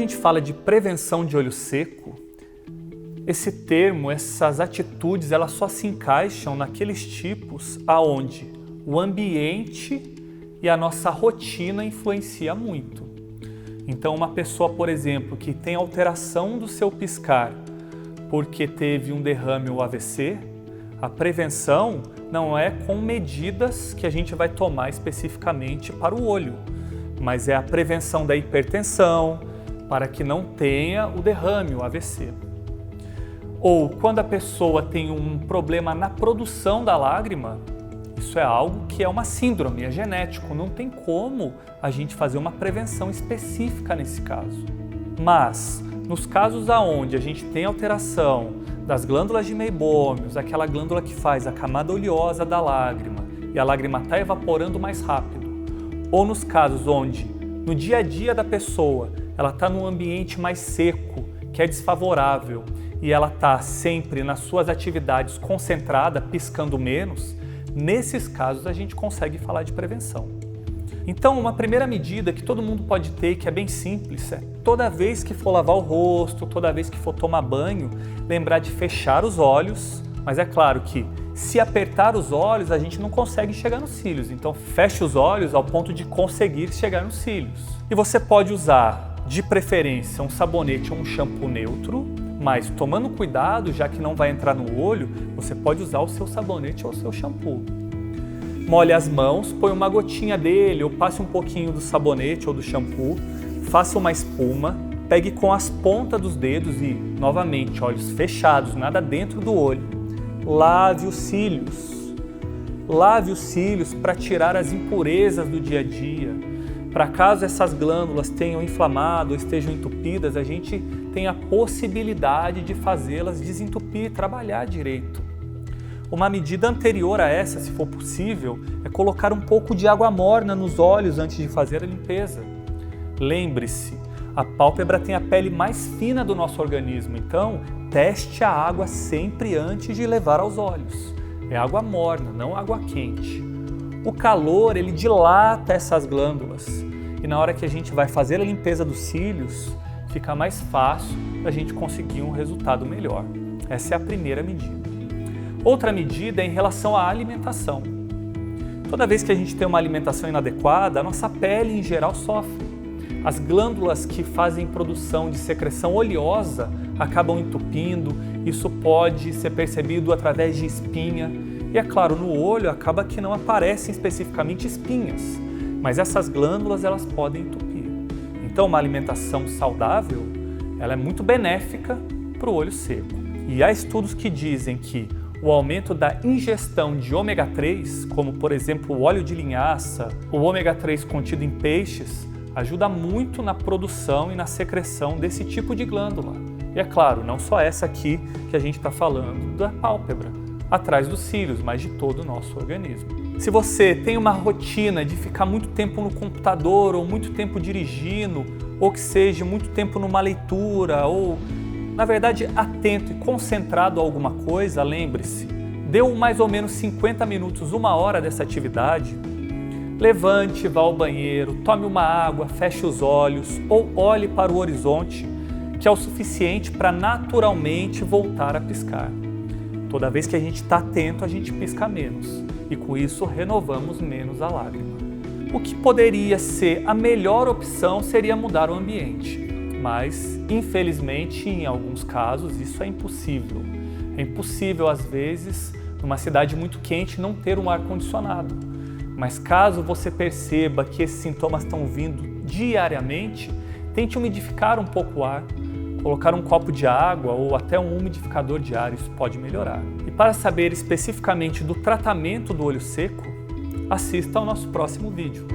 gente fala de prevenção de olho seco, esse termo, essas atitudes, elas só se encaixam naqueles tipos aonde o ambiente e a nossa rotina influencia muito. Então, uma pessoa, por exemplo, que tem alteração do seu piscar porque teve um derrame ou AVC, a prevenção não é com medidas que a gente vai tomar especificamente para o olho, mas é a prevenção da hipertensão para que não tenha o derrame, o AVC. Ou quando a pessoa tem um problema na produção da lágrima, isso é algo que é uma síndrome, é genético, não tem como a gente fazer uma prevenção específica nesse caso. Mas, nos casos onde a gente tem alteração das glândulas de meibômios, aquela glândula que faz a camada oleosa da lágrima e a lágrima está evaporando mais rápido, ou nos casos onde, no dia a dia da pessoa, ela está num ambiente mais seco, que é desfavorável, e ela está sempre nas suas atividades concentrada, piscando menos, nesses casos a gente consegue falar de prevenção. Então, uma primeira medida que todo mundo pode ter, que é bem simples, é toda vez que for lavar o rosto, toda vez que for tomar banho, lembrar de fechar os olhos, mas é claro que se apertar os olhos, a gente não consegue chegar nos cílios, então feche os olhos ao ponto de conseguir chegar nos cílios. E você pode usar, de preferência, um sabonete ou um shampoo neutro, mas tomando cuidado, já que não vai entrar no olho, você pode usar o seu sabonete ou o seu shampoo. Molhe as mãos, põe uma gotinha dele ou passe um pouquinho do sabonete ou do shampoo, faça uma espuma, pegue com as pontas dos dedos e, novamente, olhos fechados, nada dentro do olho. Lave os cílios. Lave os cílios para tirar as impurezas do dia a dia. Para caso essas glândulas tenham inflamado ou estejam entupidas, a gente tem a possibilidade de fazê-las desentupir e trabalhar direito. Uma medida anterior a essa, se for possível, é colocar um pouco de água morna nos olhos antes de fazer a limpeza. Lembre-se, a pálpebra tem a pele mais fina do nosso organismo, então teste a água sempre antes de levar aos olhos. É água morna, não água quente. O calor, ele dilata essas glândulas e na hora que a gente vai fazer a limpeza dos cílios, fica mais fácil a gente conseguir um resultado melhor. Essa é a primeira medida. Outra medida é em relação à alimentação. Toda vez que a gente tem uma alimentação inadequada, a nossa pele em geral sofre. As glândulas que fazem produção de secreção oleosa acabam entupindo, isso pode ser percebido através de espinha. E é claro, no olho acaba que não aparecem especificamente espinhas, mas essas glândulas elas podem entupir. Então uma alimentação saudável, ela é muito benéfica para o olho seco. E há estudos que dizem que o aumento da ingestão de ômega 3, como por exemplo o óleo de linhaça, o ômega 3 contido em peixes, ajuda muito na produção e na secreção desse tipo de glândula. E é claro, não só essa aqui que a gente está falando da pálpebra, atrás dos cílios, mas de todo o nosso organismo. Se você tem uma rotina de ficar muito tempo no computador ou muito tempo dirigindo, ou que seja muito tempo numa leitura, ou na verdade atento e concentrado a alguma coisa, lembre-se, deu mais ou menos 50 minutos, 1 hora dessa atividade, levante, vá ao banheiro, tome uma água, feche os olhos ou olhe para o horizonte, que é o suficiente para naturalmente voltar a piscar. Toda vez que a gente está atento, a gente pisca menos e com isso renovamos menos a lágrima. O que poderia ser a melhor opção seria mudar o ambiente, mas infelizmente em alguns casos isso é impossível. É impossível às vezes numa cidade muito quente não ter um ar-condicionado, mas caso você perceba que esses sintomas estão vindo diariamente, tente umidificar um pouco o ar, colocar um copo de água ou até um umidificador de ar, isso pode melhorar. E para saber especificamente do tratamento do olho seco, assista ao nosso próximo vídeo.